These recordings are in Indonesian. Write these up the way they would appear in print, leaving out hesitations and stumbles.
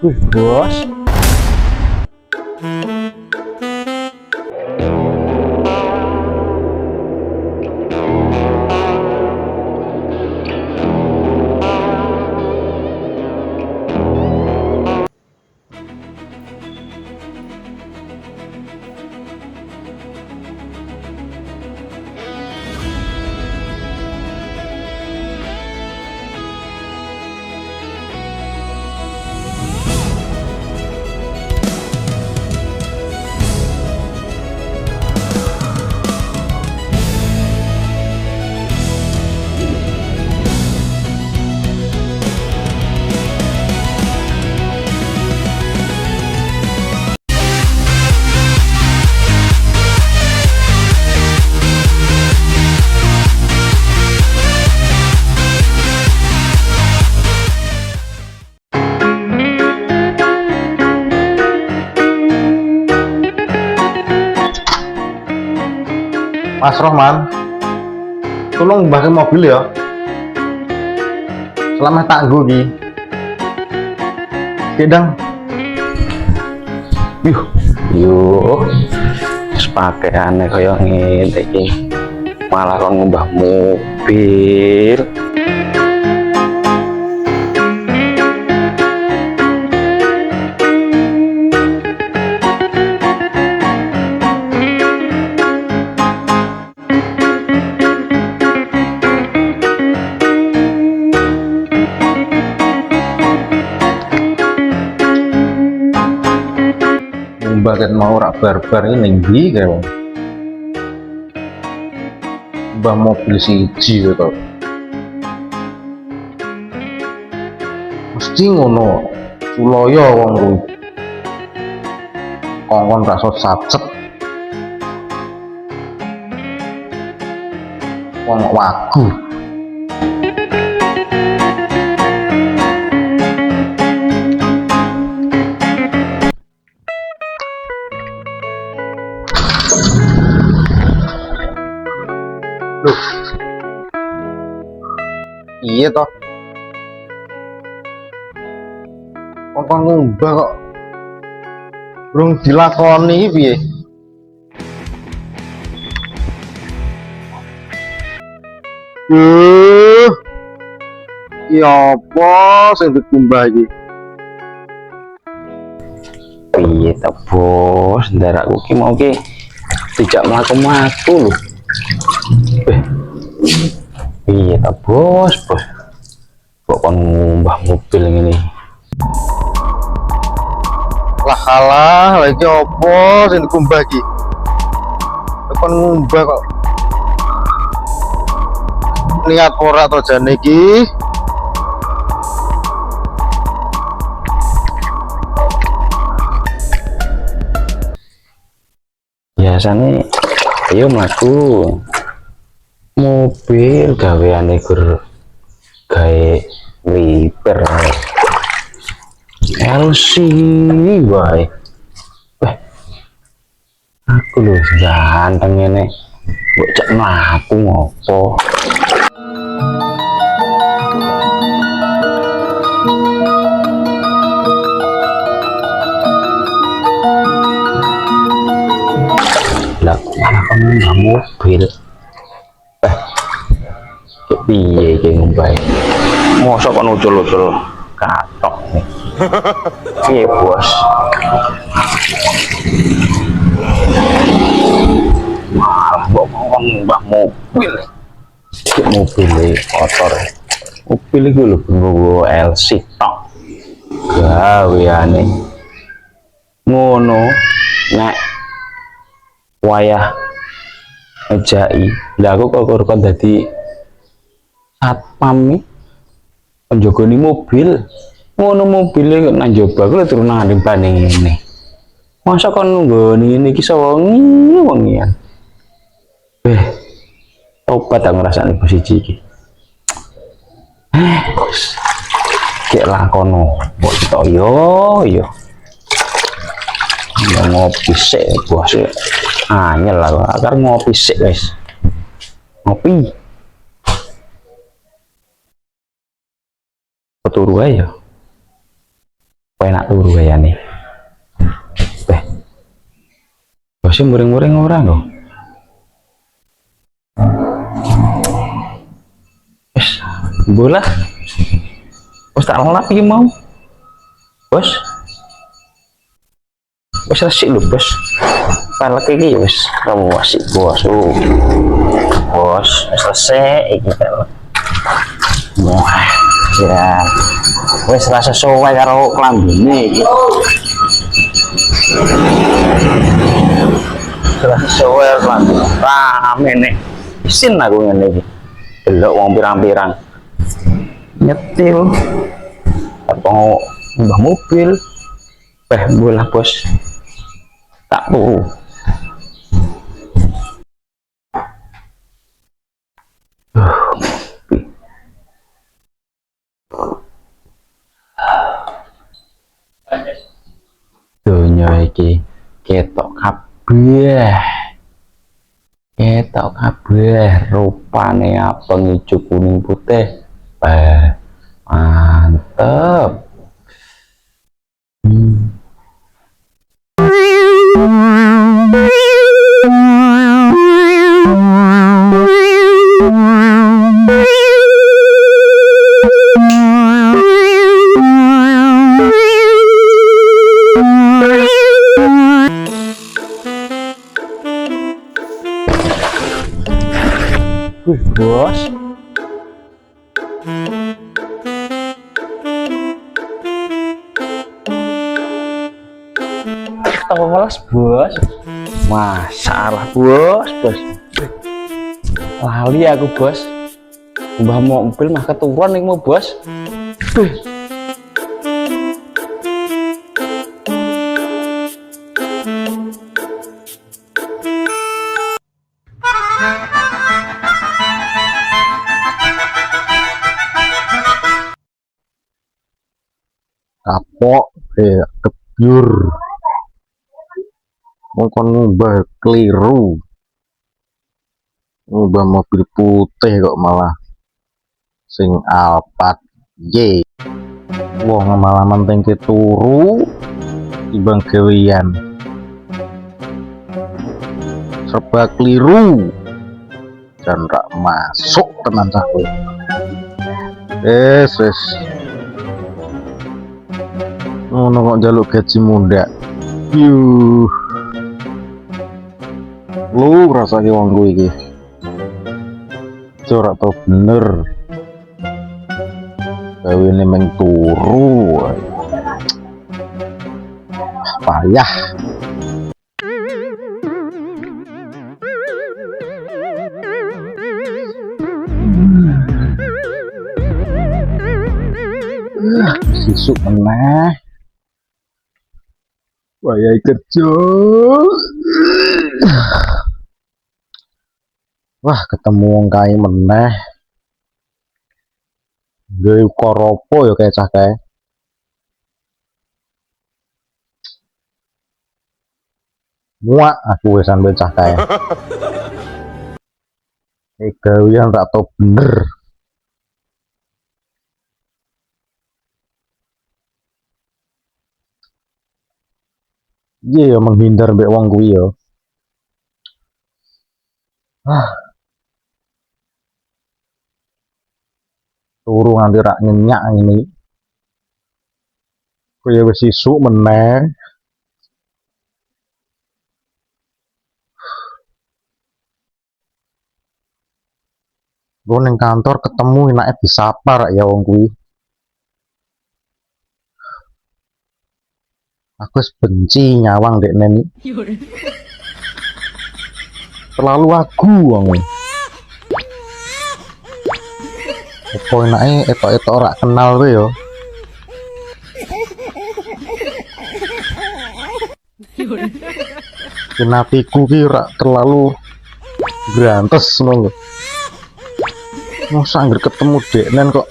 Wih, bos. Mas Rohman, tolong mbahke mobil ya. Selama tak nggo iki. Kedang. Yuk, sepakaiannya kaya ngene iki. Malah kon ngubah mobil. Mbah ket mau rak barbar ini ndi kae wong. Mbah mobil siji to. Mesti ngono. Sulaya wong kuwi. Kongkon ra iso sacet. Wong wagu. Loh. Iya toh. Kok ngubah kok belum dilakoni piye? Ya apa sing dikumbah iki? Piye ta, Bos? Ndarakku ki mau ki tidak mlaku-mlaku lho. Piye ta, Bos? Kok kon ngubah mobil ngene? Lah alah, lagi apa sing dikumbah iki? Kon ngumbah kok. Niat ora to jane iki? Biasane ayo mlaku. Mobil gaweane gur gawe wiper. LC wae. Aku lho ganteng ngene. Mbok cek mlaku ngopo? Lah malah kamu nggak mobil. Piye iki ngombe? Mosok kon ucul-ucul katok nih. Piye, Bos? Malah mbok ngomong mobil. Mobil kotor. Mobil iki lho nggo LC tok. Gaweane ngono nek wayah ngejaki. Lah aku kok dadi satpam nih penjogoni mobil ngono mobilnya kok nang njaba aku turunan banding ini masa kon nggoni ini kisah wengi-wengian obat aku ngrasakne bos siji iki kek lakono mbok tok yo ngopi sik bos anyel lah akar ngopi sik guys ngopi turu aja. kowe nak turu kayane. Beh. Bos muring-muring ora kok. Wes, bola. Wes tak lelap iki mau. Bos. Wes resik lho, Bos. Palek iki ya wes kamu wasik bos. Bos, wes selesai iki palek. Wah, ya. Wes rasa sesuai karo klambine iki. Rasa sesuai klambine. Rame nek. Isin aku ngene iki. Delok wong pirang-pirang. Nyetil. Apa mbah mobil. Bola bos. Tak turu. Donya iki ketok kabeh. Ketok kabeh rupane abang ijo kuning putih. Mantep. Wih, bos. Tolos, bos. Masalah, bos. Lali aku, bos. Mbah mobil mah keturun nih mau, bos. Wih. Kapok kebyur mongkon ngubah keliru, ngubah mobil putih kok malah sing Alphard Y. Wong malah menting turu timbang gawean, serba keliru dan rak masuk tenan cahwe. Wes ngono kok njaluk gaji muda. Yuh. Lu rasake wong kuwi iki. Ora tau bener. Gawene meng turu. Payah. Sisuk meneh. Wayai kerja. Wah, ketemu wong kae meneh. Gawe koropo ya kae cah kae. Muak aku wis sampe cah kae. Gawean rak tau bener. Iya ya menghindar mbek wong kuwi ya. Turu nganti rak nyenyak ini. Kaya wis isuk meneh. Gue ning kantor ketemu enake disapa rak ya wong kuwi. Aku benci nyawang dek neni. Terlalu aku wong. Apa enake etok-etok ora kenal kowe yo. Kenatiku ki ora terlalu grantes ngono. Mosok anggere ketemu deknen kok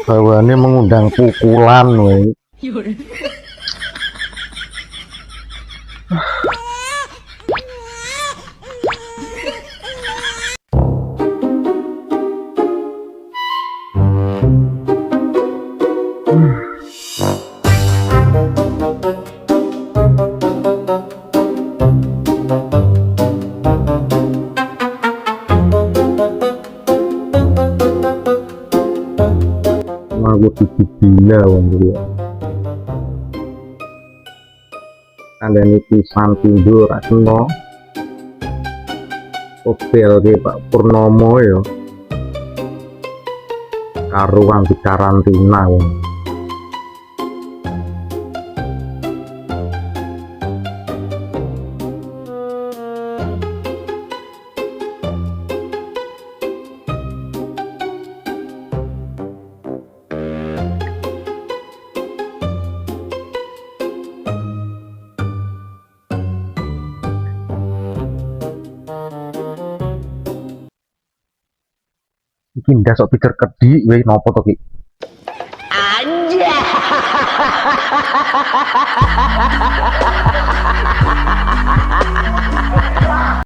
bawane mengundang pukulan woy. gigi gila wong iki. Kandhane pisan pindho ra kena. Opel ke Pak Purnomo ya. Karuan di karantina wong. Iki ndas sok pikir kedi wae nopo to ki? Anjay.